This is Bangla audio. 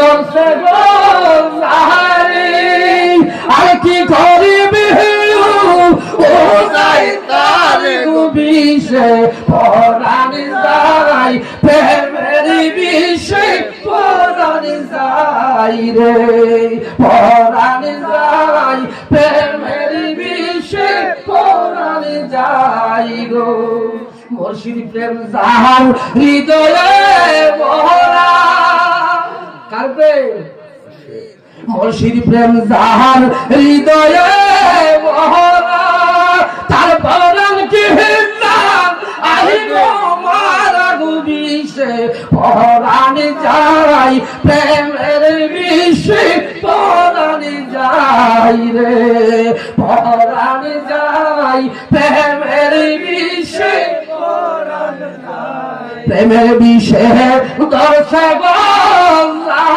দর্শে গো যাহারি আর কি করিবি ও যাই তার বিষে পরাণ যাই প্রেমের বিষে পরাণ যাই রে পরাণ যাই প্রেমের বিষে পরাণ যাই গো মুর্শিদ প্রেম যাহার হৃদয়ে ভরা কারবে মুর্শিদ প্রেম যাহার হৃদয়ে ভরা তার পরাণ কি আহিব মারা গুবিষে পরাণ যাই প্রেমের বিষে পরাণ যাই রে পরাণ যাই প্রেমের বিষে প্রেমের বিষে দর্শক